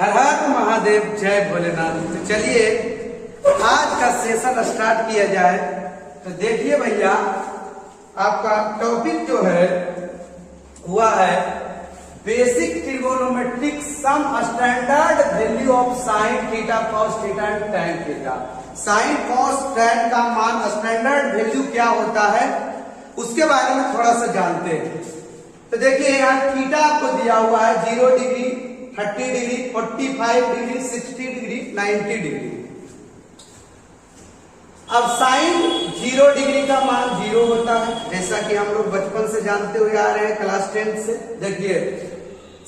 हर हर महादेव, जय भोलेनाथ। तो चलिए आज का सेशन स्टार्ट किया जाए। तो देखिए भैया, आपका टॉपिक जो है हुआ है basic trigonometric some standard value of sine theta cos theta and tan theta. Sine cos tan का मान स्टैंडर्ड वैल्यू क्या होता है उसके बारे में थोड़ा सा जानते हैं। तो देखिए यहाँ थीटा आपको दिया हुआ है 0 degree, 30 degree, 45 degree, 60 degree, 90 degree. अब साइन 0 डिग्री का मान 0 होता है, जैसा कि हम लोग बचपन से जानते हुए आ रहे हैं क्लास 10 से। देखिए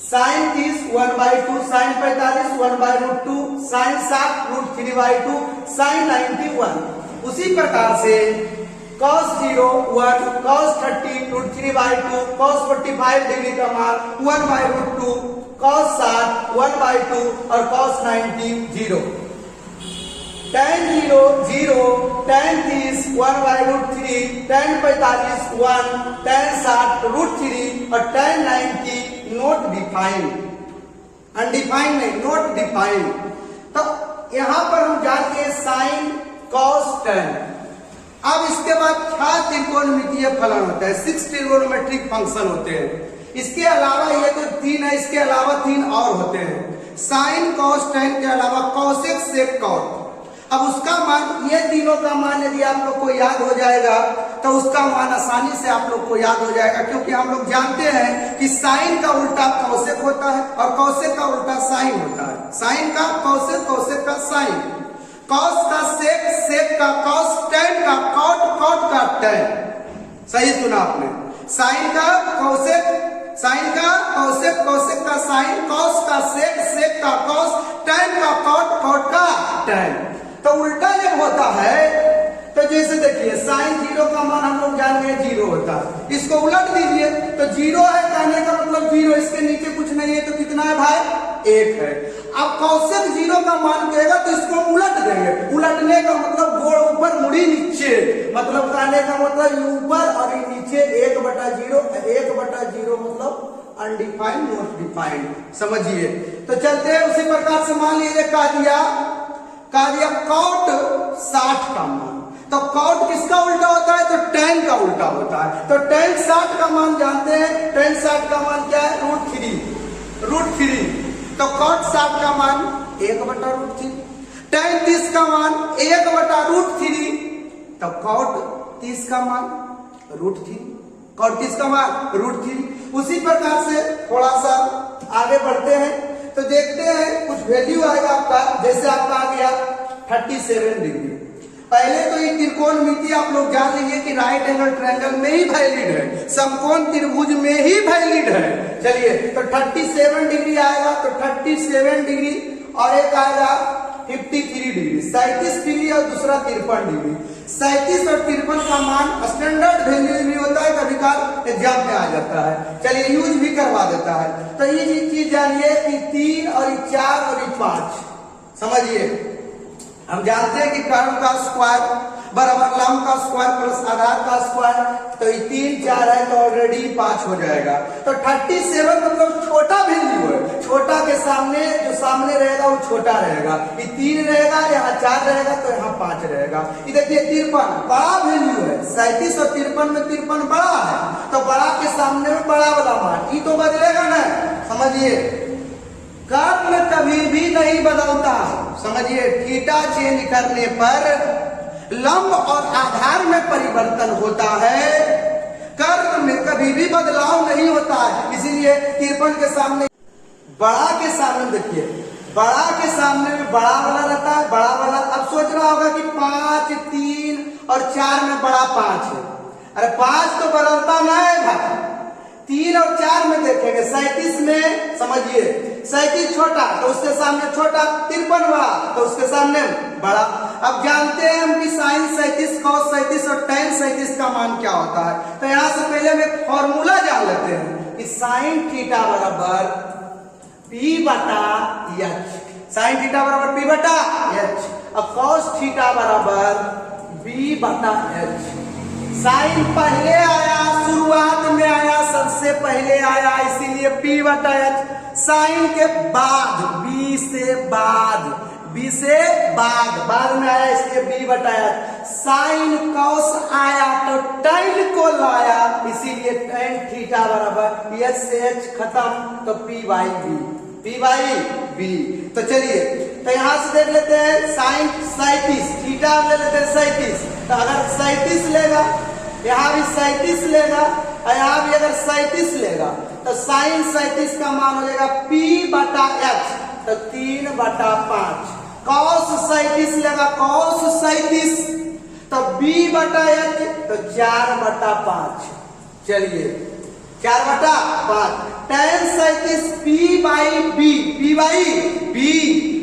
साइन 30 1/2, साइन 45 1/√2, साइन 7 √3/2, साइन 91। उसी प्रकार से cos 0 1, cos 30 √3/2, cos 45 डिग्री का मान 1/√2, cos 7 1/2 और cos 90 0। tan 0 0, tan 30 1/√3, tan 45 1, tan 7 √3 और tan 90 नोट डिफाइंड, अनडिफाइंड नहीं, नोट डिफाइंड। तो यहां पर हम जानते हैं साइन cos tan। अब इसके बाद 6 त्रिकोणमितीय फलन होता है, 6 ट्रिगोनोमेट्रिक फंक्शन होते हैं। इसके अलावा ये तो 3 है, इसके अलावा 3 और होते हैं। साइन कॉस टैन के अलावा कॉसेक सेक कॉट। अब उसका मान, ये तीनों का मान यदि आप लोग को याद हो जाएगा तो उसका मान आसानी से आप लोग को याद हो जाएगा, क्योंकि हम लोग जानते हैं कि साइन का उल्टा कॉसेक होता है और कॉसेक का उल्टा साइन होता है। साइन का कॉसेक, कॉसेक का साइन, कॉस का सेक, सेक का कॉस, टैन का कॉट, कॉट का टैन। सही सुना आपने। साइन का कॉसेक, साइन का कॉसेक, कॉसेक का साइन, कॉस का सेक, सेक का कॉस, टैन का कॉट, कॉट का टैन। तो उल्टा जब होता है तो जैसे देखिए साइन 0 का मान हम लोग जान गए 0 होता है, इसको उलट दीजिए तो 0 है कहने का मतलब 0, इसके नीचे कुछ नहीं है तो कितना है भाई, 1 है। अब कॉसेक 0 का मान कहेगा तो इसको हम उलट देंगे। उलटने का मतलब गोड़ ऊपर मुड़ी नीचे, मतलब कहने का मतलब ऊपर और नीचे 1/0, 1/0 मतलब अनडिफाइंड नॉट डिफाइंड। समझिए। तो चलते हैं उसी प्रकार से मान लीजिए कह दिया कॉट 60 का मान, तो कॉट किसका उल्टा होता है, तो टैन का उल्टा होता है। तो टैन 60 का मान जानते हैं, टैन 60 का मान क्या है, √3। तो कॉट 60 का मान 1/√3, टैन 30 का मान 1/√3, तो कॉट 30 का मान √3, कॉट 30 का मान √3। उसी प्रकार से थोड़ा सा आगे बढ़ते हैं तो देखते हैं कुछ वैल्यू आएगा आपका, जैसे आपका आ गया 37 डिग्री। पहले तो ये त्रिकोणमिति आप लोग जान लीजिए कि राइट एंगल ट्रायंगल में ही वैलिड है, समकोण त्रिभुज में ही वैलिड है। चलिए तो 37 डिग्री आएगा, तो 37 डिग्री और एक आएगा 53 डिग्री, 37 डिग्री और दूसरा 53 डिग्री। 37 और 53 का मान स्टैंडर्ड वैल्यू भी होता है, कभी कभार एग्जाम में आ जाता है। चलिए यूज भी करवा देता है। तो ये चीज जानिए कि 3 और 4 और 5। समझिए, हम जानते हैं कि कर्ण का स्क्वायर बराबर लंब का स्क्वायर प्लस आधार का स्क्वायर, तो ये 3 4 है तो ऑलरेडी 5 हो जाएगा। तो 37 मतलब छोटा वैल्यू है, छोटा के सामने जो सामने रहेगा वो छोटा रहेगा। ये 3 रहेगा, यहाँ 4 रहेगा तो यहाँ 5 रहेगा। ये देखिए 53 बड़ा वैल्यू है, 37 और 53 में 53 बड़ा है, तो बड़ा के सामने में बड़ा वाला मान, ये तो बदलेगा ना। समझिए, कर्ण कभी भी नहीं बदलता। समझिए, थीटा चेंज करने पर लंब और आधार में परिवर्तन होता है, कर्ण में कभी भी बदलाव नहीं होता है। इसीलिए 53 के सामने, बड़ा के सामने देखिए, बड़ा के सामने में बड़ा वाला रहता है, बड़ा वाला। अब सोच रहा होगा कि 5, 3 और 4 में बड़ा 5 है। अरे 5 तो बदलता ना है भाई। 3 और 4 में देखेंगे, 37 में समझिए 37 छोटा तो उसके सामने छोटा, 53 बड़ा तो उसके सामने बड़ा। अब जानते हैं हम कि साइन 37, कॉस 37 और टैन 37 का मान क्या होता है। तो यहां से पहले हम एक फॉर्मूला जान लेते हैं कि साइन थीटा बराबर P/H, साइन थीटा बराबर P/H और कॉस थीटा बराबर B/H। साइन पहले आया, शुरुआत में आया, सबसे पहले आया, इसीलिए P/H। साइन के बाद, बी से बाद, बी से बाद में आया इसलिए बी बताया। साइन कॉस आया तो tan को लाया, इसीलिए tan थीटा बराबर एच से एच खत्म तो पी बाई बी। तो चलिए तो यहां से देख लेते हैं साइन 37, थीटा ले लेते हैं 37। तो अगर 37 लेगा, यहाँ भी 37 लेगा और यहाँ भी अगर 37 लेगा तो साइन 37 का मान हो जाएगा P बटा H, तो 3/5। कॉस 37 लेगा, कॉस 37 तो B बटा H तो 4/5। चलिए 4/5। tan 37 P बाई बी,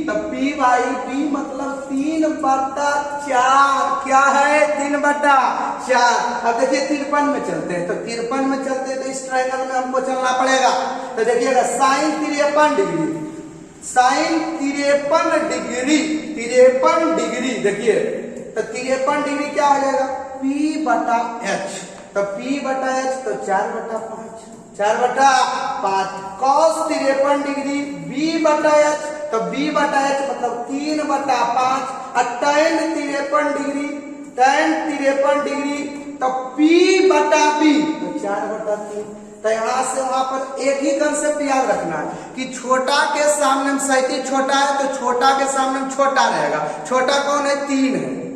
तो P बाई बी मतलब 3/4। क्या है? 3/4। अब देखिए 53 में चलते हैं, तो 53 में चलते हैं तो इस ट्रायंगल में हमको चलना पड़ेगा। तो देखिएगा साइन 53 डिग्री, साइन 53 डिग्री देखिए, तो 53 डिग्री क्या हो जाएगा? P बटा H, तो P बटा H तो 4/5। कॉस 53 डिग्री B बटा H, तो B बटा H मतलब 3/5। और tan 53 डिग्री तो P बटा B तो 4/3। तो यहाँ से वहां पर एक ही कंसेप्ट याद रखना है कि छोटा के सामने में 37 छोटा है तो छोटा के सामने में छोटा रहेगा। छोटा कौन है?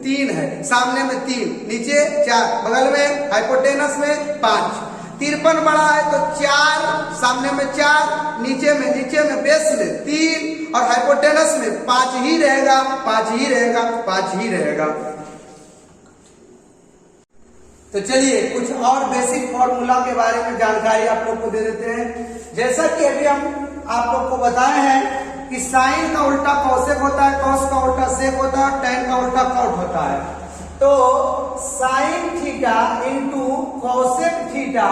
3 है, सामने में 3, नीचे 4, बगल में हाइपोटेनस में 5। 53 बड़ा है तो 4, सामने में 4, नीचे में बेस में 3 और हाइपोटेनस में 5 ही रहेगा। तो चलिए कुछ और बेसिक फॉर्मूला के बारे में जानकारी आप लोग को दे देते हैं। जैसा कि अभी हम आप लोग को बताए हैं कि साइन का उल्टा कॉसेक होता है, कॉस का उल्टा सेक होता है, tan का उल्टा कॉट होता है। तो sine theta into cosec theta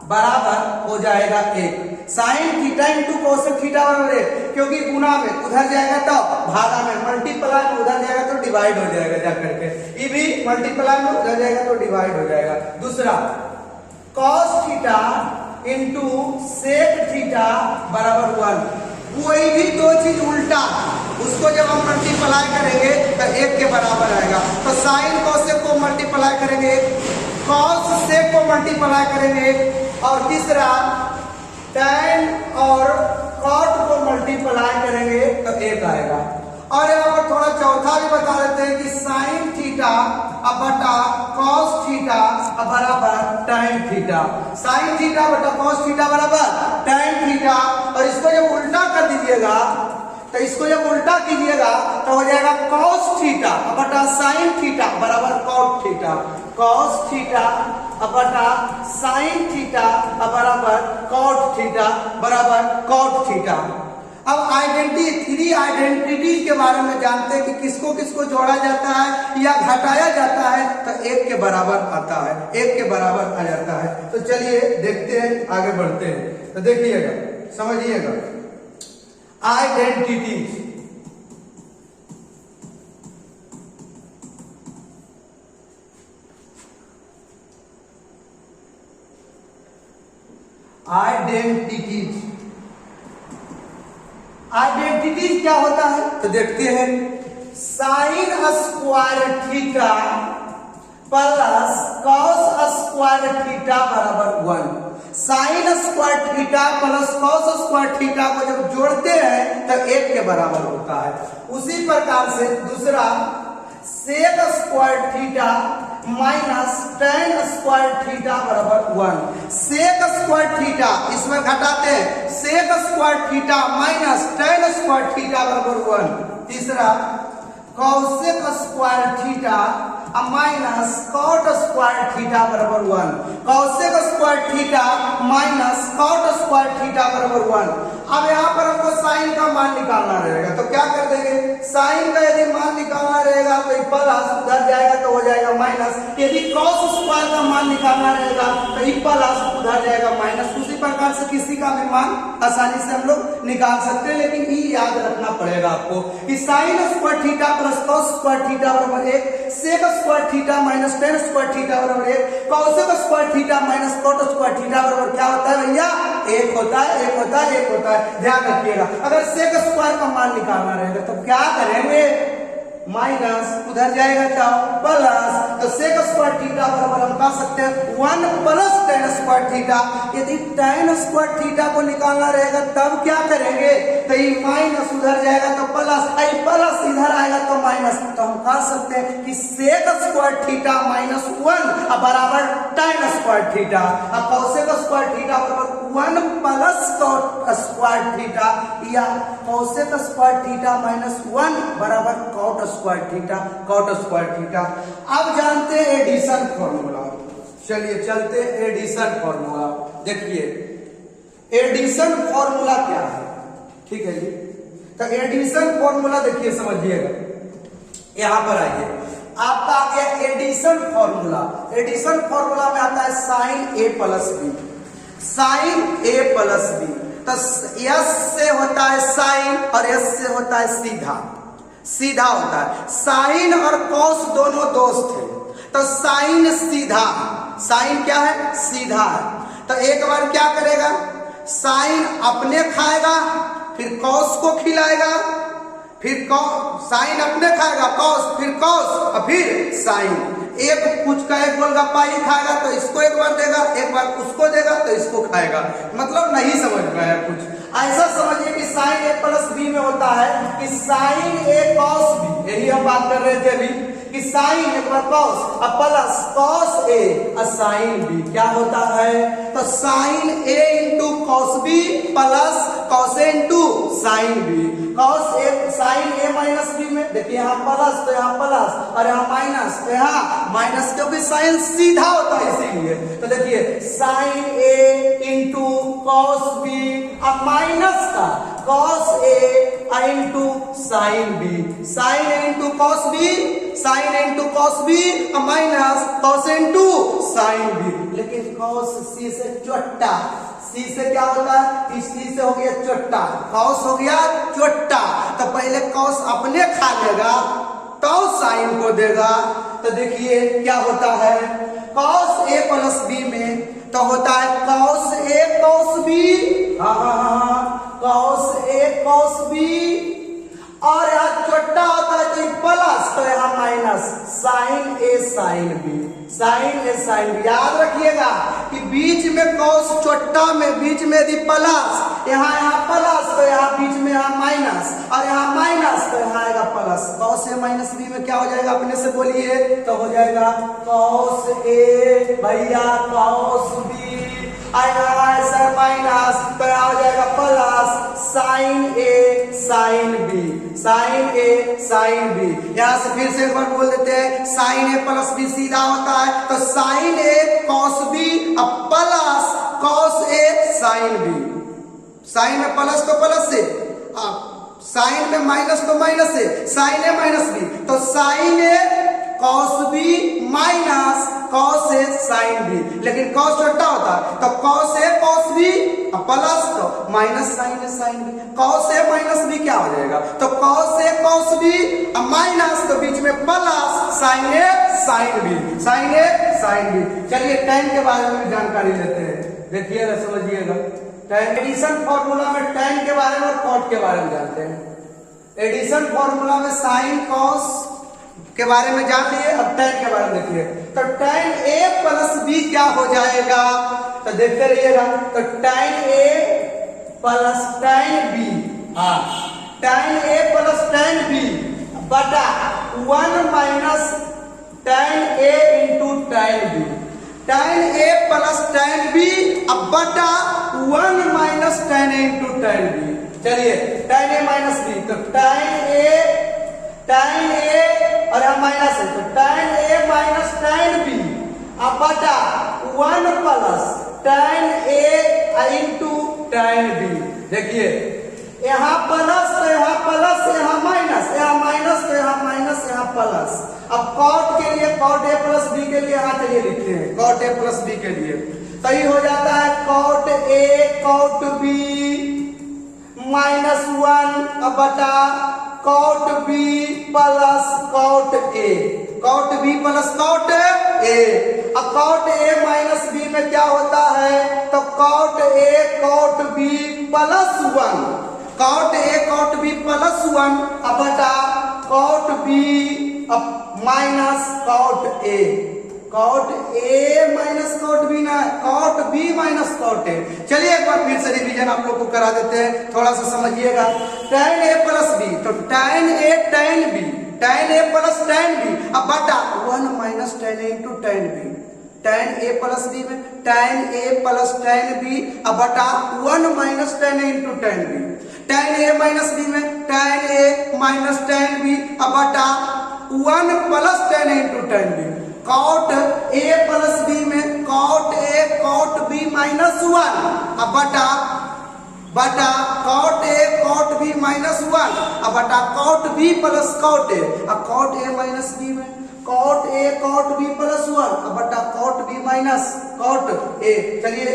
बराबर हो जाएगा 1। Sine theta into cosec theta बराबर 1, क्योंकि गुना में उधर जाएगा तो भागा में, मल्टीप्लाई में उधर जाएगा तो डिवाइड हो जाएगा जा करके, ये भी मल्टीप्लाई में उधर जाएगा तो डिवाइड हो जाएगा। दूसरा cos theta into sec theta बराबर 1। कोई भी दो चीज उल्टा उसको जब हम मल्टीप्लाई करेंगे तो 1 के बराबर आएगा। तो साइन कॉसेक को मल्टीप्लाई करेंगे, कॉस सेक को मल्टीप्लाई करेंगे, और तीसरा tan और कॉट को मल्टीप्लाई करेंगे तो 1 आएगा। और यहाँ पर थोड़ा चौथा भी बता देते हैं कि साइन थीटा बटा कॉस थीटा बराबर tan थीटा। साइन थीटा बटा कॉस थीटा बराबर tan थीटा। और इसको जब उल्टा कर दीजिएगा तो इसको जब उल्टा कीजिएगा तो हो जाएगा कॉस थीटा बटा साइन थीटा बराबर कॉट थीटा। कॉस थीटा बटा साइन थीटा बराबर कॉट थीटा बराबर कॉट थीटा। अब थ्री आइडेंटिटी के बारे में जानते हैं कि किसको किसको जोड़ा जाता है या घटाया जाता है तो 1 के बराबर आता है, 1 के बराबर आ जाता है। तो चलिए देखते हैं, आगे बढ़ते हैं। तो देखिएगा, समझिएगा आइडेंटिटीज। आइडेंटिटीज क्या होता है तो देखते हैं। Sign square theta plus cos square theta बराबर 1। Sign square theta plus cos square theta को जब जोड़ते हैं तो 1 के बराबर होता है। उसी प्रकार से दूसरा sec square theta minus tan square theta बराबर 1। सेक स्क्वायर थीटा इसमें घटाते हैं, sec square theta minus tan square theta बराबर 1। तीसरा cosec square theta minus cot square theta बराबर 1। Cosec square theta minus cot square theta बराबर 1। अब यहाँ पर हमको साइन का मान निकालना रहेगा तो क्या कर देंगे, साइन का यदि मान निकालना रहेगा तो प्लस उधर जाएगा तो हो जाएगा माइनस। यदि कॉस स्क्वायर का मान निकालना रहेगा तो प्लस उधर जाएगा माइनस। उसी प्रकार से किसी का भी मान आसानी से हम लोग निकाल सकते हैं, लेकिन ये याद रखना पड़ेगा आपको कि sine square theta plus cos square theta बराबर 1, sec square theta minus tan square theta बराबर 1, cosec square theta minus cot square theta बराबर क्या होता है भैया एक होता है, एक होता है, एक होता है। ध्यान रखिएगा, अगर सेक स्क्वायर का मान निकालना रहेगा तो क्या करेंगे, माइनस उधर जाएगा क्या, प्लस, तो सेक स्क्वायर थीटा बराबर हम कह सकते हैं 1 प्लस tan स्क्वायर थीटा। यदि tan स्क्वायर थीटा को निकालना रहेगा तब क्या करेंगे, तो ये माइनस उधर जाएगा तो प्लस, प्लस इधर आएगा तो माइनस, तो हम कह सकते हैं कि सेक स्क्वायर थीटा माइनस 1 बराबर tan स्क्वायर थीटा। अब कॉसेक स्क्वायर थीटा बराबर 1 प्लस कॉट स्क्वायर थीटा, या कॉसेक स्क्वायर थीटा माइनस 1 बराबर cot square theta, cot square theta. अब जानते हैं एडिशन फॉर्मूला, चलिए चलते एडिशन फॉर्मूला। देखिए एडिशन फॉर्मूला क्या है, ठीक है जी। तो एडिशन फॉर्मूला देखिए समझिएगा, यहां पर आइए, आपका आ गया एडिशन फॉर्मूला। एडिशन फॉर्मूला में आता है साइन ए प्लस बी, साइन ए प्लस बी। तो यस से होता है साइन और यस से होता है सीधा, सीधा होता है। साइन और कॉस दोनों दोस्त हैं, तो साइन सीधा, साइन क्या है, सीधा है। तो एक बार क्या करेगा, साइन अपने खाएगा, फिर कॉस को खिलाएगा, फिर साइन अपने खाएगा, कॉस, फिर कॉस और फिर साइन। एक कुछ का एक गोलगप्पा ही खाएगा तो इसको एक बार देगा, एक बार उसको देगा तो इसको खाएगा। मतलब नहीं समझ में आया कुछ, ऐसा समझिए कि साइन ए प्लस बी में होता है कि साइन ए कॉस बी, यही हम बात कर रहे थे अभी कि साइन एक बार कॉस और प्लस कॉस ए और साइन बी क्या होता है, तो sine A into cos B plus cos A into sine B. Cos A sine A minus B में देखिए यहाँ प्लस तो यहाँ प्लस और यहाँ माइनस तो यहाँ माइनस, क्योंकि साइन सीधा होता है इसीलिए। तो देखिए sign A into cos B और माइनस का cos A into sine B, sign A into cos B, sign A into cos B और minus cos A into sine B. लेकिन कॉस सी से चोट्टा, सी से क्या होता है, सी से हो गया चोट्टा, कॉस हो गया चोट्टा। तो पहले कॉस अपने खा लेगा तो साइन को देगा। तो देखिए क्या होता है, कॉस ए प्लस बी में तो होता है कॉस ए कॉस बी, हाँ कॉस ए कॉस बी, और यहाँ छोटा होता है तो प्लस, तो यहाँ माइनस साइन ए साइन बी, साइन ए साइन बी। याद रखिएगा कि बीच में कॉस छोटा में बीच में यदि प्लस, यहाँ प्लस तो यहाँ बीच में यहाँ माइनस और यहाँ माइनस तो यहाँ आएगा प्लस। कॉस ए माइनस बी में क्या हो जाएगा, अपने से बोलिए, तो हो जाएगा कॉस ए भैया कॉस बी ऐसा माइनस तो आ जाएगा प्लस साइन ए साइन बी, साइन ए साइन बी। यहां से फिर से एक बार बोल देते हैं, साइन ए प्लस बी सीधा होता है तो साइन ए कॉस बी अब plus cos A sine B. Sign में प्लस तो प्लस से, साइन में माइनस तो माइनस से, साइन ए माइनस बी तो sine A cos B minus cos A sine B. लेकिन कॉस छोटा होता है तो cos A cos B plus तो माइनस साइन ए साइन बी। कॉस ए माइनस बी क्या हो जाएगा, तो cos A cos B minus तो बीच में प्लस साइन ए साइन बी, साइन ए साइन बी। चलिए tan के बारे में भी जानकारी लेते हैं, देखिएगा समझिएगा। एडिशन फॉर्मूला में tan के बारे में और कॉट के बारे में जानते हैं। एडिशन फॉर्मूला में साइन कॉस के बारे में जान लिए, अब tan के बारे में देखिए। तो tan a प्लस बी क्या हो जाएगा, तो देखते रहिएगा। तो tan a plus tan b, tan a plus tan b बटा 1 minus tan a into tan b, tan a plus tan b अब बटा 1 minus tan a into tan b। चलिए tan a माइनस b, तो tan a और यहाँ minus है तो tan a minus tan b अब बटा 1 plus tan a into tan b। देखिए यहाँ प्लस तो यहाँ प्लस, यहाँ माइनस, यहाँ माइनस तो यहाँ माइनस, यहाँ प्लस। अब कॉट के लिए कॉट a प्लस बी के लिए यहाँ चलिए लिखते हैं कॉट a प्लस बी के लिए, तो ये हो जाता है cot a cot b minus 1 अब बटा cot B plus cot A, cot B plus cot A अब कॉट ए माइनस बी में क्या होता है, तो cot A cot B plus 1, cot A cot B plus 1 अब बटा cot B minus cot A, cot A minus cot B ना, cot B minus cot A. चलिए एक बार फिर से रिवीजन आप लोग को करा देते हैं, थोड़ा सा समझिएगा। tan a प्लस बी, तो tan a tan b, tan a plus tan b अब बटा 1 minus tan a into tan b, tan a plus b में tan a plus tan b अब बटा 1 minus tan a into tan b, tan a minus b में tan a minus tan b अब बटा 1 plus tan a into tan b, cot A plus B में cot A cot B minus 1 अब बटा cot A cot B minus 1 अब बटा cot B plus cot A, अब cot A minus B में cot A cot B plus 1 अब बटा cot B minus cot A. चलिए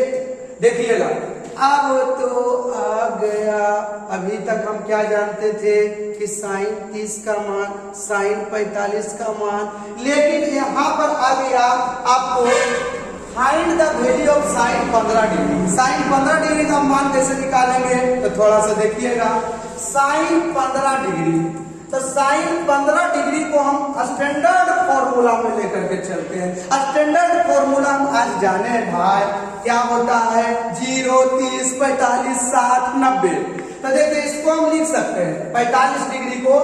देखिएगा, अब तो आ गया। अभी तक हम क्या जानते थे कि साइन 30 का मान, साइन 45 का मान, लेकिन यहाँ पर आ गया आपको find the value of sine 15 degree. Sine 15 degree का मान कैसे निकालेंगे, तो थोड़ा सा देखिएगा। साइन 15 डिग्री, तो साइन 15 डिग्री को हम स्टैंडर्ड फॉर्मूला में लेकर के चलते हैं। स्टैंडर्ड फॉर्मूला हम आज जाने भाई क्या होता है, 0, 30, 45, 60, 90। तो देखिए इसको हम लिख सकते हैं 45 डिग्री को,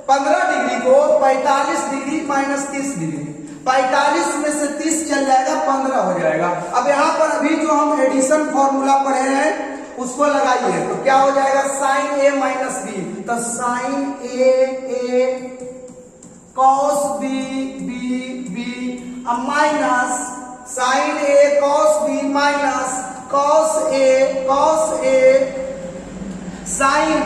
15 डिग्री को 45 डिग्री माइनस 30 डिग्री, 45 में से 30 चल जाएगा, 15 हो जाएगा। अब यहाँ पर अभी जो हम एडिशन फॉर्मूला पढ़े हैं उसको लगाइए, तो क्या हो जाएगा, साइन ए माइनस बी, तो sine A cos B B minus sine A cos B minus cos A sine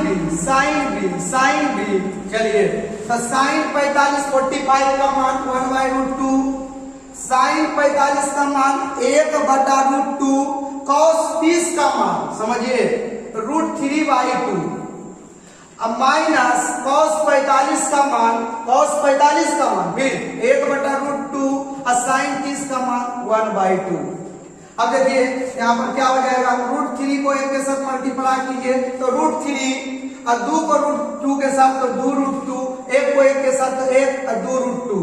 B. चलिए तो साइन 45 45 का मान 1/√2, साइन 45 का मान 1/√2, कॉस 30 का मान समझिए √3/2, अब माइनस कॉस 45 का मान फिर 1/√2 और साइन 30 का मान 1/2। अब देखिए यहाँ पर क्या हो जाएगा, √3 को 1 के साथ मल्टीप्लाई कीजिए तो √3 और 2 को √2 के साथ तो 2√2, 1 को 1 के साथ तो 1 और 2√2।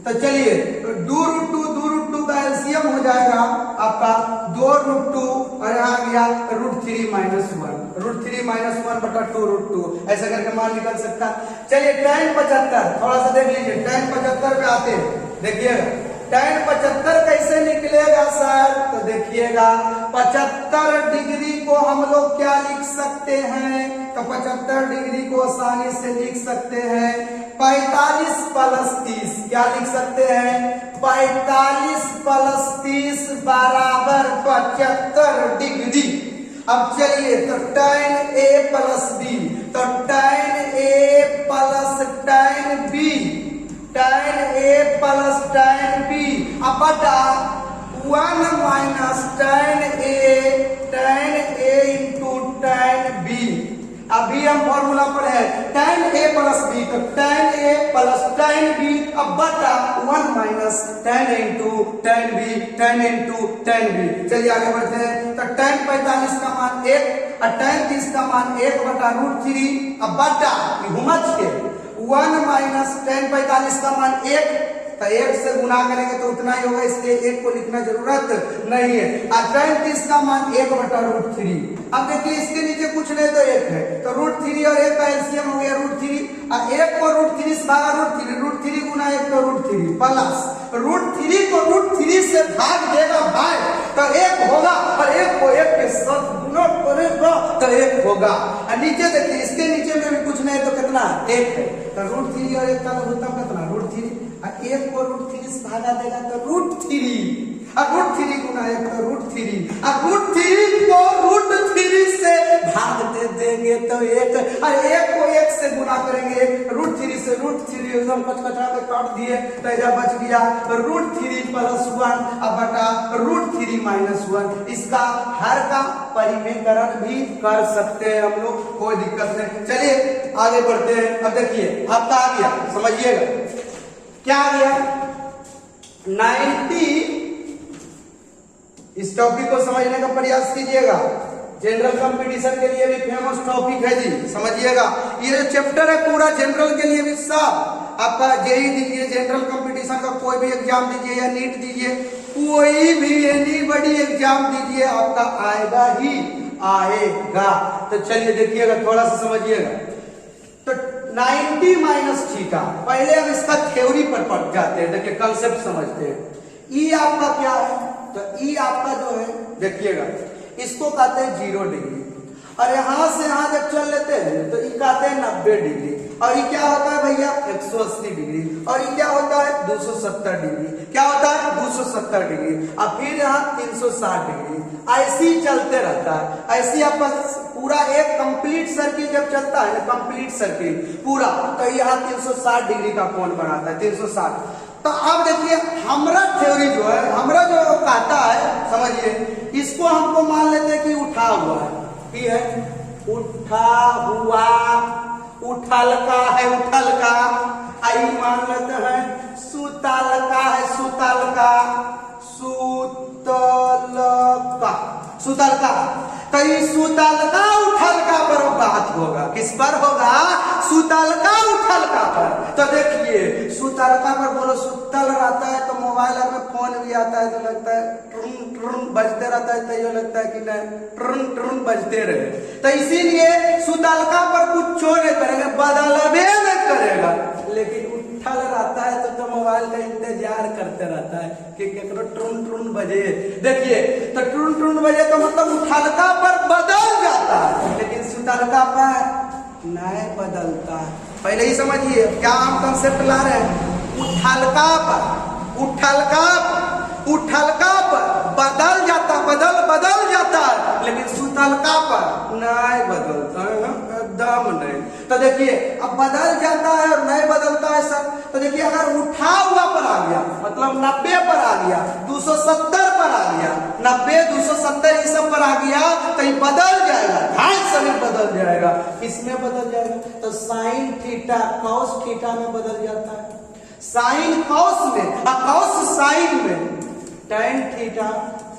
तो चलिए तो 2√2 का एलसीएम हो जाएगा आपका 2√2 और यहाँ गया √3 माइनस 1, √3 माइनस 1 बटा 2√2, ऐसा करके मान निकल सकता। चलिए tan 75 थोड़ा सा देख लीजिए, tan 75 पे आते हैं, देखिएगा tan 75 कैसे निकलेगा सर, तो देखिएगा 75 डिग्री को हम लोग क्या लिख सकते हैं, तो 75 डिग्री को आसानी से लिख सकते हैं 45 प्लस 30, क्या लिख सकते हैं 45 प्लस 30 बराबर 75 डिग्री। अब चलिए तो tan a प्लस बी, तो tan a plus tan b, tan a plus tan b अब बटा 1 minus tan a into tan b। अभी हम फॉर्मूला पर है tan a प्लस b, तो tan a plus tan b अब बटा 1 minus tan a into tan b, tan into tan b। चलिए आगे बढ़ते हैं, तो tan 45 का मान 1 और tan 30 का मान 1/√3 अब बटा घुमच के 1 माइनस tan 45 का मान 1, तो 1 से गुना करेंगे तो उतना ही होगा, इसलिए 1 को लिखना जरूरत नहीं है। और tan 30 का मान 1/√3। अब देखिए इसके नीचे कुछ नहीं तो 1 है, तो √3 और 1 का एलसीएम हो गया √3 और 1 को √3 से भागा √3 गुना 1 तो √3 प्लस √3 को √3 से भाग देगा भाई तो 1 होगा, और 1 को 1 के साथ गुना करेगा तो 1 होगा। और नीचे देखिए इसके नीचे में भी कुछ नहीं तो कितना 1 है, तो √3 और 1 का लघुत्तम कितना √3 और 1 को √3 से भागा देगा तो √3 और √3 गुना 1 तो √3 और √3 को √3 से भाग दे देंगे तो 1 और 1 को 1 से गुना करेंगे √3 से √3 एकदम कचकचा के काट दिए तो इधर बच गया √3 प्लस 1 अब बटा √3 माइनस 1। इसका हर का परिमेयकरण भी कर सकते हैं हम लोग, कोई दिक्कत नहीं। चलिए आगे बढ़ते हैं। अब देखिए आपका आ गया, समझिएगा क्या आ गया 90 इस टॉपिक को समझने का प्रयास कीजिएगा। जनरल कंपटीशन के लिए भी फेमस टॉपिक है जी, समझिएगा। ये जो चैप्टर है पूरा जनरल के लिए भी सब आपका जेई दीजिए, जनरल कंपटीशन का कोई भी एग्जाम दीजिए या नीट दीजिए, कोई भी एनी बड़ी एग्जाम दीजिए आपका आएगा ही आएगा। तो चलिए देखिएगा, थोड़ा सा समझिएगा। तो 90 माइनस थीटा, पहले हम इसका थ्योरी पर पढ़ जाते हैं, देखिए कंसेप्ट समझते हैं। ई आपका क्या है, तो ई आपका जो है देखिएगा, इसको कहते हैं 0 डिग्री, और यहां से यहां जब चल लेते हैं तो ये कहते हैं 90 डिग्री, और ये क्या होता है भैया 180 डिग्री, और ये क्या होता है 270 डिग्री, क्या होता है 270 डिग्री, और फिर यहाँ 360 डिग्री, ऐसे ही चलते रहता है। ऐसे आपका पूरा एक कंप्लीट सर्किल जब चलता है ना, कंप्लीट सर्किल पूरा, तो यहाँ 360 डिग्री का कोण बनाता है, 360। तो अब देखिए हमरा थ्योरी जो है, हमरा जो कहता है, समझिए, इसको हमको मान लेते हैं कि उठा हुआ है, ठीक है, उठा हुआ, उठल का है, उठल का, आई मान लेते हैं सुतल का है, सुतल का, सुतल का, सुतल का। तो ये सुतल का उठल का पर बात होगा, किस पर होगा, सुतल का उठल का पर। तो देखिए सुतल का पर बोलो, सुतल रहता है तो मोबाइल में फोन भी आता है तो लगता है ट्रुन ट्रुन बजते रहता है, तो ये लगता है कि नहीं ट्रुन ट्रुन बजते रहे। तो इसीलिए सुतल का पर कुछ नहीं करेंगे, बदलबे नहीं करेगा, लेकिन उठल रहता है तो मोबाइल का इंतजार करते रहता है कि केकरो ट्रुन ट्रुन बजे। देखिए तो ट्रुन ट्रुन बजे तो मतलब उठलका पर बदल जाता है, लेकिन सुतलका पर नहीं बदलता है। पहले ही समझिए क्या हम कंसेप्ट ला रहे हैं, उठलका पर, उठलका पर, उठलका पर बदल जाता, बदल जाता है, लेकिन सुतलका पर नहीं बदलता है, एकदम नहीं। तो देखिए अब बदल जाता है और नहीं बदलता है सर, तो देखिए अगर उठा हुआ पर आ गया मतलब 90 पर आ गया, 270 पर आ गया, 90 270 ये सब पर आ गया, तो ये बदल जाएगा, ढाई समय बदल जाएगा। किसमें बदल जाएगा, तो साइन थीटा कॉस थीटा में बदल जाता है, साइन कॉस में और कॉस साइन में, टैन थीटा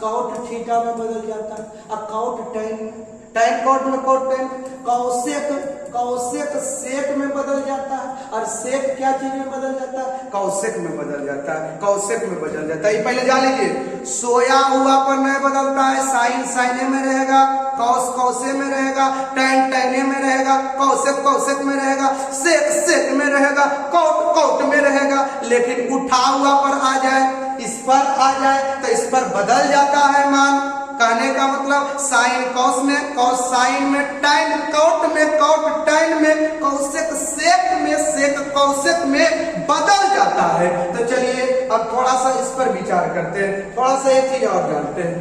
कॉट थीटा में बदल जाता है, और कॉट टैन में, टैन कॉट में कॉट टैन, कौशेक कौशेक सेक में बदल जाता है, और सेक क्या चीज में बदल जाता है, कौशेक में बदल जाता है, कौशेक में बदल जाता है। ये पहले जान लीजिए, सोया हुआ पर नहीं बदलता है, साइन साइने में रहेगा, कौस कौसे में रहेगा, टैन टैने में रहेगा, कौशेक कौशेक में रहेगा, सेक सेक में रहेगा, कौट कौट में रहेगा। लेकिन उठा हुआ पर आ जाए, इस पर आ जाए तो इस पर बदल जाता है मान। कहने का मतलब साइन कॉस में, कॉस साइन में, टैन कॉट में, कॉट टैन में, कौशेक सेक में, सेक कौशेक में बदल जाता है। तो चलिए अब थोड़ा सा इस पर विचार करते हैं, थोड़ा सा एक चीज और जानते हैं।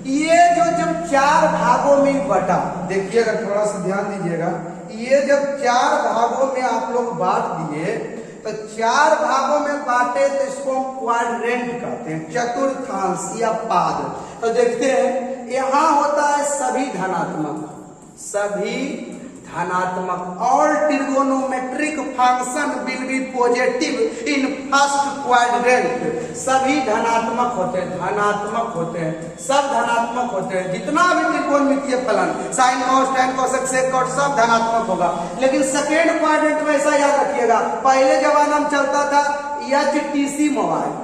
ये जो जब 4 भागों में बटा, देखिएगा थोड़ा सा ध्यान दीजिएगा, ये जब 4 भागों में आप लोग बांट दिए, तो 4 भागों में बांटे तो इसको हम क्वाड्रेंट कहते हैं, चतुर्थांश या पाद। तो देखते हैं यहां होता है सभी धनात्मक, सभी धनात्मक, all trigonometric function will be positive in first quadrant. सभी धनात्मक होते हैं, धनात्मक होते हैं, सब धनात्मक होते हैं, जितना भी त्रिकोणमितीय फलन sine cos tan cosec sec cot सब धनात्मक होगा। लेकिन सेकेंड क्वाड्रेंट में ऐसा याद रखिएगा, पहले जमाना में चलता था HTC मोबाइल,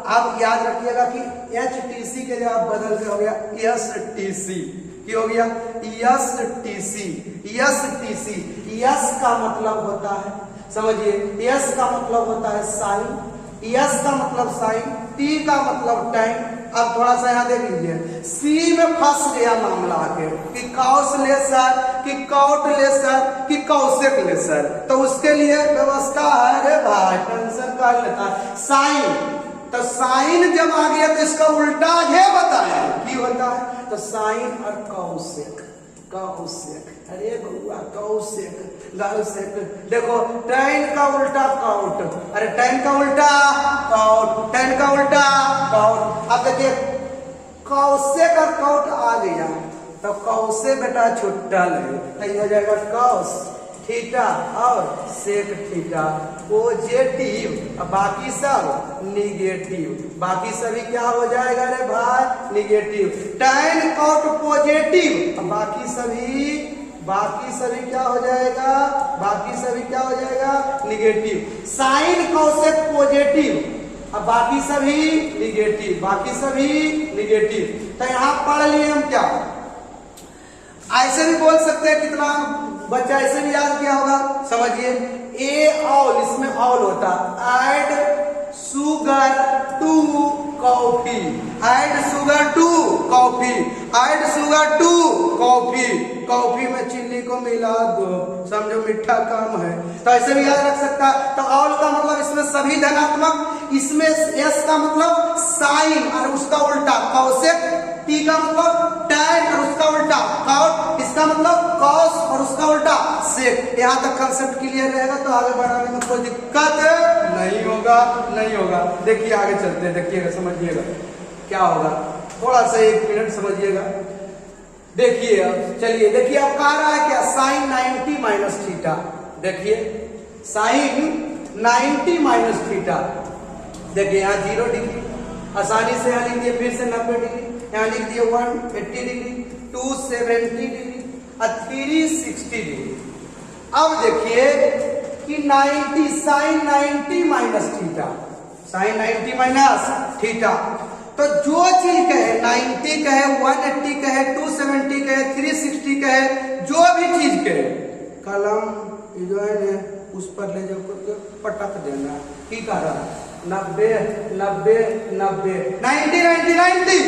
अब याद रखिएगा कि HTC के जगह बदल के हो गया STC, की हो गया STC, STC। यस का मतलब होता है, समझिए, यस का मतलब होता है साइन, यस का मतलब साइन, टी का मतलब टाइम। अब थोड़ा सा यहाँ देख लीजिए, सी में फंस गया मामला आके कि कॉस ले सर, कि कॉट ले सर, कि कौशेक ले सर, तो उसके लिए व्यवस्था है रे भाई, टेंशन कर लेता है साइन। तो साइन जब आ गया तो इसका उल्टा है बताया कि होता है, तो साइन और कौशेक, कौशेक, अरे बउआ कौशेक, कौशेक। देखो टैन का उल्टा कॉट, अरे टैन का उल्टा कॉट, टैन का उल्टा कॉट। अब देखिए कौशेक और कॉट आ गया, तो कौशे बेटा छुट्टा ले, तो हो जाएगा कौस थीटा और सेक थीटा पॉजिटिव, बाकी सब निगेटिव, बाकी सभी क्या हो जाएगा रे भाई निगेटिव। tan cot पॉजिटिव, बाकी सभी क्या हो जाएगा, बाकी सभी क्या हो जाएगा निगेटिव। sin cosec पॉजिटिव, अब बाकी सभी निगेटिव, बाकी सभी निगेटिव। तो यहां पढ़ लिए हम क्या, ऐसे भी बोल सकते हैं, कितना बच्चा ऐसे भी याद किया होगा, समझिए ए ऑल, इसमें ऑल होता add sugar to coffee, add sugar to coffee, add sugar to coffee, coffee में चीनी को मिला दो, समझो मीठा काम है। तो ऐसे भी याद रख सकता। तो ऑल का मतलब इसमें सभी धनात्मक, इसमें एस का मतलब साइन और उसका उल्टा कॉसेक, टी का मतलब tan और उसका उल्टा कॉट, इसका मतलब कॉस और उसका उल्टा सेक। यहाँ तक कंसेप्ट क्लियर रहेगा तो आगे बढ़ाने में कोई दिक्कत नहीं होगा, नहीं होगा। देखिए आगे चलते हैं, देखिएगा समझिएगा क्या होगा, थोड़ा सा 1 मिनट समझिएगा। देखिए अब चलिए, देखिए अब कह रहा है क्या साइन 90 माइनस थीटा, देखिए साइन 90 माइनस थीटा, देखिए यहाँ 0 डिग्री, आसानी से यहाँ लिख दिए, फिर से 90 डिग्री, यहाँ लिख दिए 180 डिग्री, 270 डिग्री और 360 डिग्री। अब देखिए कि 90 sine 90 minus theta, sine 90 minus theta, तो जो चीज कहे 90 कहे 180 कहे 270 कहे 360 कहे, जो भी चीज कहे कलम जो है उस पर ले जाओ पटक देना। ठीक है 90 90 90 90 90 90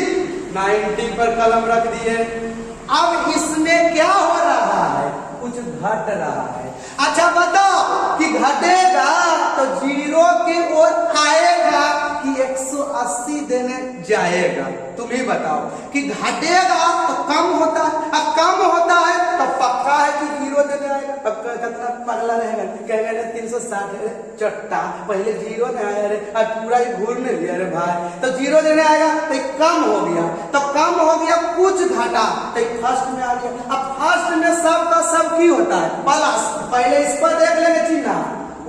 90 पर कलम रख दिए। अब इसमें क्या हो रहा है, कुछ घट रहा है। अच्छा बताओ कि घटेगा तो 0 की ओर आएगा कि 180 देने जाएगा, तुम ही बताओ कि घटेगा तो कम होता है, अब कम होता है तो पक्का है कि 0 देने आएगा। अब कितना पगला रहेगा, कहेगा ना 360 चट्टा, पहले 0 ने आया रे, अब पूरा ही घूरने दिया रे भाई, तो 0 देने आएगा तो कम हो गया, तो कम हो गया कुछ घटा तो फर्स्ट में आ गया। अब फर्स्ट में सब का सब की होता है प्लस, पहले इस पर देख लेंगे चिन्ह,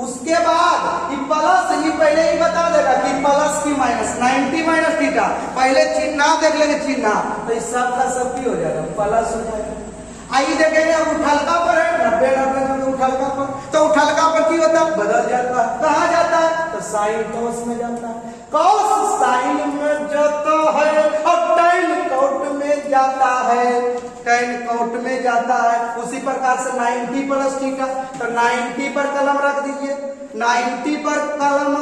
उसके बाद ये प्लस, ये पहले ही बता देगा कि प्लस की माइनस 90 माइनस थीटा, पहले चिन्ह देख लेंगे चिन्ह, तो इस सब का सब की हो जाएगा प्लस हो जाएगा। आइए देखेंगे अब उठलका पर है 90 90 उठलका पर, तो उठलका पर की होता है बदल जाता है, कहाँ जाता है तो साइन कॉस में जाता है, कॉस साइन में जाता है और tan कॉट में जाता है, tan कॉट में जाता है। उसी प्रकार से 90 प्लस थीटा, तो 90 पर कलम रख दीजिए, 90 पर कलम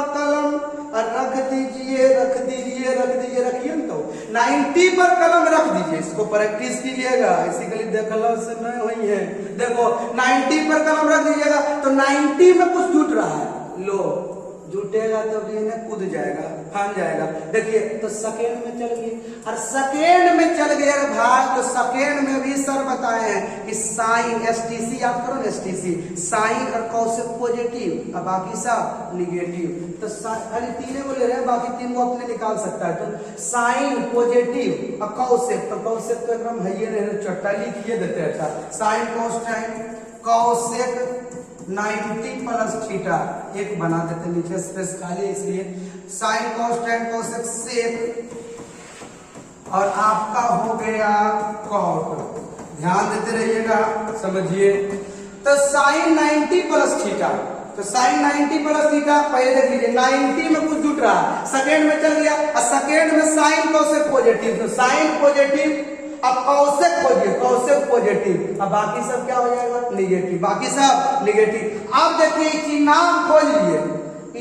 रख दीजिए, रख दीजिए, रख दीजिए, रखिए ना, तो 90 पर कलम रख दीजिए। इसको प्रैक्टिस कीजिएगा, ऐसी गली देखला से नहीं हुई है। देखो 90 पर कलम रख दीजिएगा तो 90 में कुछ जुट रहा है, लो जुटेगा तो भी ना कूद जाएगा, फान जाएगा। देखिए तो सेकेंड में चल गए, और सेकेंड में चल गए भाई, तो सेकेंड में भी सर बताए हैं कि साइन एसटीसी, आप करो ना एसटीसी, साइन और कॉसेक पॉजिटिव और बाकी सब निगेटिव। तो खाली 3 बोले रहे, बाकी 3 को अपने निकाल सकता है। तो साइन पॉजिटिव और कॉसेक, तो कॉसेक तो एकदम है ये नहीं, चट्टा लिखिए देते हैं। अच्छा sine cos tan cosec 90 plus theta, एक बना देते नीचे स्पेस खाली, इसलिए sine cos tan cosec sec, और आपका हो गया कॉट। ध्यान देते रहिएगा, समझिए। तो साइन 90 प्लस थीटा, तो साइन 90 प्लस थीटा, पहले देख लीजिए 90 में कुछ जुट रहा है, सेकेंड में चल गया, और सेकेंड में साइन कॉसेक पॉजिटिव, तो साइन पॉजिटिव, अब कॉसेक खोजिए, कॉसेक पॉजिटिव, अब बाकी सब क्या हो जाएगा निगेटिव, बाकी सब निगेटिव। अब देखिए चिन्ह खोज लिए,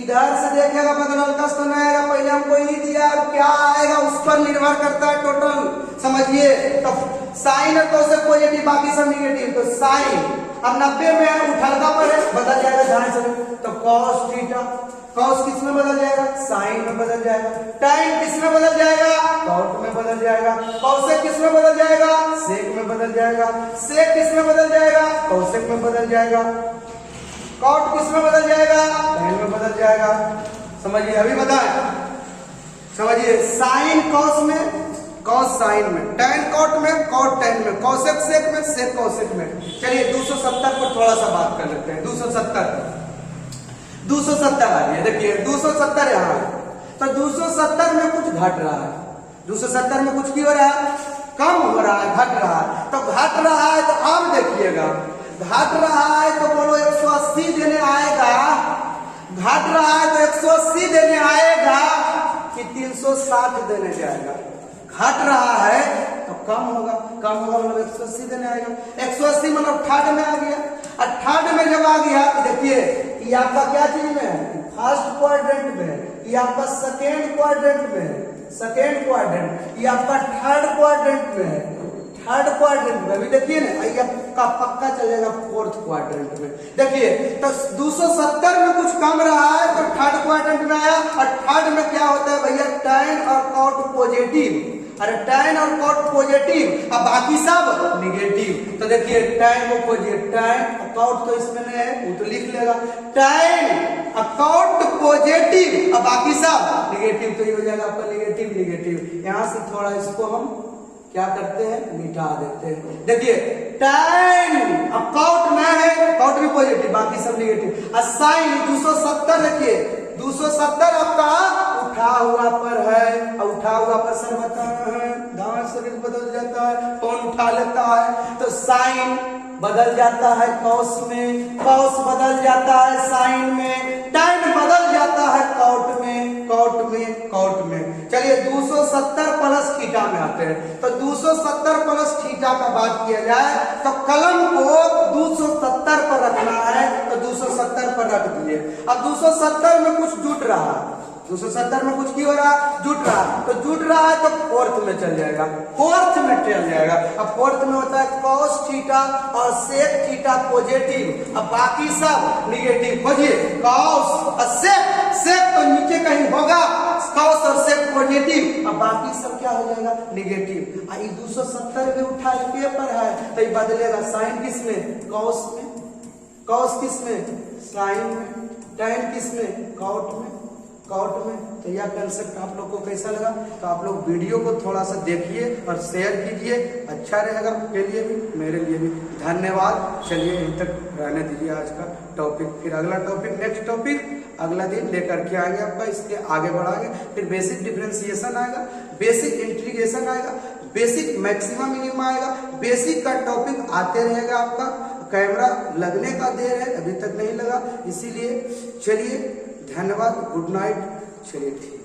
इधर से देखेगा बदल कस तो नहीं आएगा, पहले हमको ही दिया, क्या आएगा उस पर निर्भर करता है टोटल, समझिए। तो साइन और कॉसेक पॉजिटिव, बाकी सब निगेटिव, तो साइन अब 90 में उठलका पर है, बदल जाएगा ध्यान से, तो कॉस थीटा, कॉस किस में बदल जाएगा साइन में बदल जाएगा, tan किस में बदल जाएगा कॉट में बदल जाएगा, कॉसेक किस में बदल जाएगा सेक में बदल जाएगा, सेक किस में बदल जाएगा कॉसेक में बदल जाएगा, कॉट किस में बदल जाएगा tan में बदल जाएगा। समझिए, अभी बताएं, समझिए साइन कॉस में कॉस साइन में, tan कॉट में, कॉट tan में, कॉसेक सेक में, सेक कॉसेक में। चलिए 270 पर थोड़ा सा बात कर लेते हैं। 270 आ रही है, देखिए 270 यहाँ है, तो 270 में कुछ घट रहा है। 270 में कुछ क्यों हो रहा है? कम हो रहा है, घट रहा है। तो घट रहा है तो अब देखिएगा, घट रहा है तो बोलो 180 देने आएगा, घट रहा है तो 180 देने आएगा कि 360 देने जाएगा। घट रहा है तो कम होगा, कम होगा मतलब 180 देने आएगा। 180 मतलब थर्ड में आ गया, और थर्ड में जब आ गया देखिए ये आपका क्या चीज में है? फर्स्ट क्वाड्रेंट में है, ये आपका सेकेंड क्वाड्रेंट में है, सेकेंड क्वाड्रेंट, ये आपका थर्ड क्वाड्रेंट में है, थर्ड क्वाड्रेंट में। अभी देखिए ना, ये आपका पक्का चलेगा फोर्थ क्वाड्रेंट में। देखिए तो 270 में कुछ कम रहा है तो थर्ड क्वाड्रेंट में आया, और थर्ड में क्या होता है भैया? tan और cot पॉजिटिव, अरे tan और cot पॉजिटिव, अब बाकी सब निगेटिव। तो देखिए tan को पॉजिटिव, tan cot तो इसमें नहीं है, वो तो लिख लेगा, tan cot पॉजिटिव, अब बाकी सब निगेटिव, तो ये हो जाएगा आपका निगेटिव निगेटिव। यहां से थोड़ा इसको हम क्या करते हैं? मिटा देते हैं। देखिए tan अब cot में है, cot भी पॉजिटिव, बाकी सब निगेटिव। और sin 270 देखिए 270 आपका उठा हुआ पर है, और उठा हुआ पर सर बताना है, दांत से भी बदल जाता है, कौन उठा लेता है? तो sin बदल जाता है cos में, cos बदल जाता है sin में, tan बदल जाता है cot में, cot में, cot में। चलिए 270 प्लस थीटा में आते हैं। तो 270 प्लस थीटा का बात किया जाए तो कलम को 270 पर रखना है, तो 270 पर रख दीजिए। अब 270 में कुछ जुट रहा है, 270 में कुछ क्यों हो रहा है? जुट रहा है, तो जुट रहा है तो फोर्थ में चल जाएगा, फोर्थ में चल जाएगा। अब फोर्थ में होता है cos थीटा और sec थीटा पॉजिटिव, अब बाकी सब निगेटिव। खोजिए cos और sec, sec तो नीचे कहीं होगा, cos और sec पॉजिटिव, अब बाकी सब क्या हो जाएगा? निगेटिव। और 270 में उठा के पर है तो ये बदलेगा sin किस में? cos में, cos किस में? sin में, tan किस में? cot में, cot में। तो यह कंसेप्ट आप लोग को कैसा लगा? तो आप लोग वीडियो को थोड़ा सा देखिए और शेयर कीजिए, अच्छा रहेगा आपके लिए भी, मेरे लिए भी। धन्यवाद। चलिए यहीं तक रहने दीजिए आज का टॉपिक, फिर अगला टॉपिक, नेक्स्ट टॉपिक अगला दिन लेकर के आएंगे आपका, इसके आगे बढ़ाएंगे। फिर बेसिक डिफरेंशिएशन आएगा, बेसिक इंटीग्रेशन आएगा, बेसिक मैक्सिमम मिनिमम आएगा, बेसिक का टॉपिक आते रहेगा आपका। कैमरा लगने का देर है, अभी तक नहीं लगा, इसीलिए चलिए धन्यवाद, गुड नाइट। चलिए ठीक।